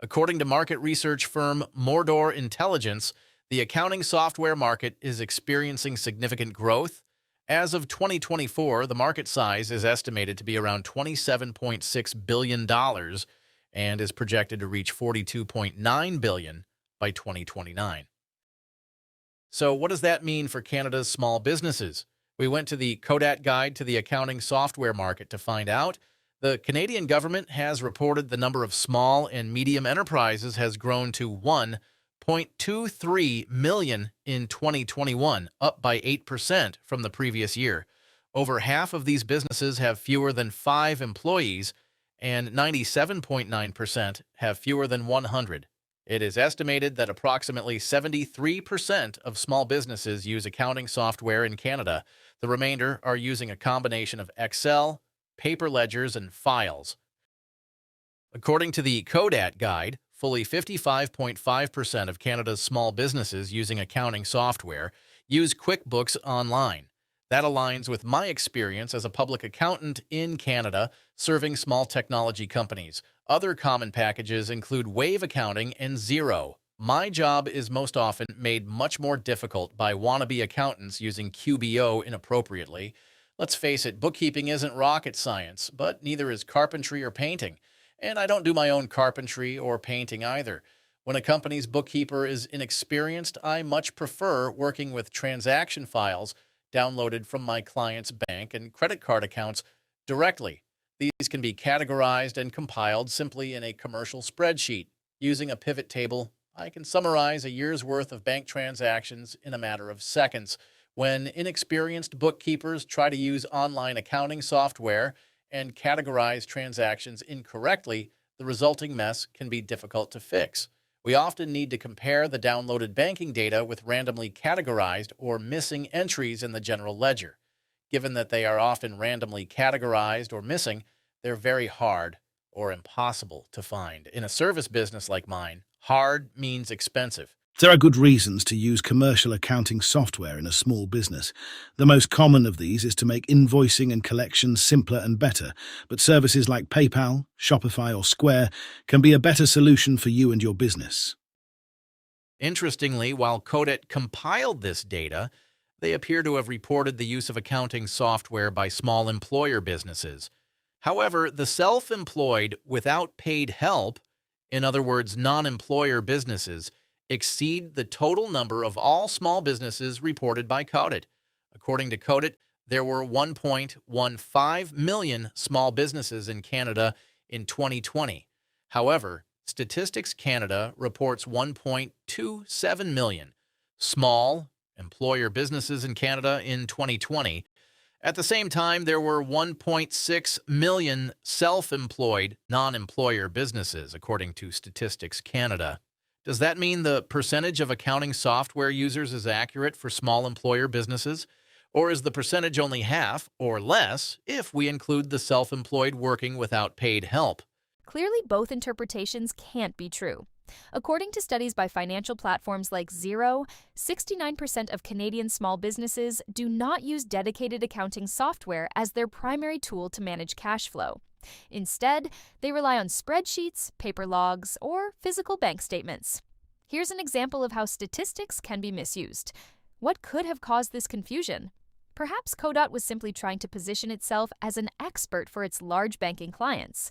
According to market research firm Mordor Intelligence, the accounting software market is experiencing significant growth. As of 2024, the market size is estimated to be around $27.6 billion and is projected to reach $42.9 billion by 2029. So what does that mean for Canada's small businesses? We went to the Codat Guide to the Accounting Software Market to find out. The Canadian government has reported the number of small and medium enterprises has grown to 1.23 million in 2021, up by 8% from the previous year. Over half of these businesses have fewer than 5 employees, and 97.9% have fewer than 100. It is estimated that approximately 73% of small businesses use accounting software in Canada. The remainder are using a combination of Excel, paper ledgers, and files. According to the Codat Guide, fully 55.5% of Canada's small businesses using accounting software use QuickBooks Online. That aligns with my experience as a public accountant in Canada serving small technology companies. Other common packages include Wave Accounting and Xero. My job is most often made much more difficult by wannabe accountants using QBO inappropriately. Let's face it, bookkeeping isn't rocket science, but neither is carpentry or painting. And I don't do my own carpentry or painting either. When a company's bookkeeper is inexperienced, I much prefer working with transaction files downloaded from my client's bank and credit card accounts directly. These can be categorized and compiled simply in a commercial spreadsheet. Using a pivot table, I can summarize a year's worth of bank transactions in a matter of seconds. When inexperienced bookkeepers try to use online accounting software and categorize transactions incorrectly, the resulting mess can be difficult to fix. We often need to compare the downloaded banking data with randomly categorized or missing entries in the general ledger. Given that they are often randomly categorized or missing, they're very hard or impossible to find. In a service business like mine, hard means expensive. There are good reasons to use commercial accounting software in a small business. The most common of these is to make invoicing and collections simpler and better, but services like PayPal, Shopify, or Square can be a better solution for you and your business. Interestingly, while Codat compiled this data, they appear to have reported the use of accounting software by small employer businesses. However, the self-employed without paid help, in other words, non-employer businesses, exceed the total number of all small businesses reported by Codat. According to Codat, there were 1.15 million small businesses in Canada in 2020. However, Statistics Canada reports 1.27 million small employer businesses in Canada in 2020. At the same time, there were 1.6 million self-employed non-employer businesses, according to Statistics Canada. Does that mean the percentage of accounting software users is accurate for small employer businesses? Or is the percentage only half or less if we include the self-employed working without paid help? Clearly, both interpretations can't be true. According to studies by financial platforms like Xero, 69% of Canadian small businesses do not use dedicated accounting software as their primary tool to manage cash flow. Instead, they rely on spreadsheets, paper logs, or physical bank statements. Here's an example of how statistics can be misused. What could have caused this confusion? Perhaps Codat was simply trying to position itself as an expert for its large banking clients.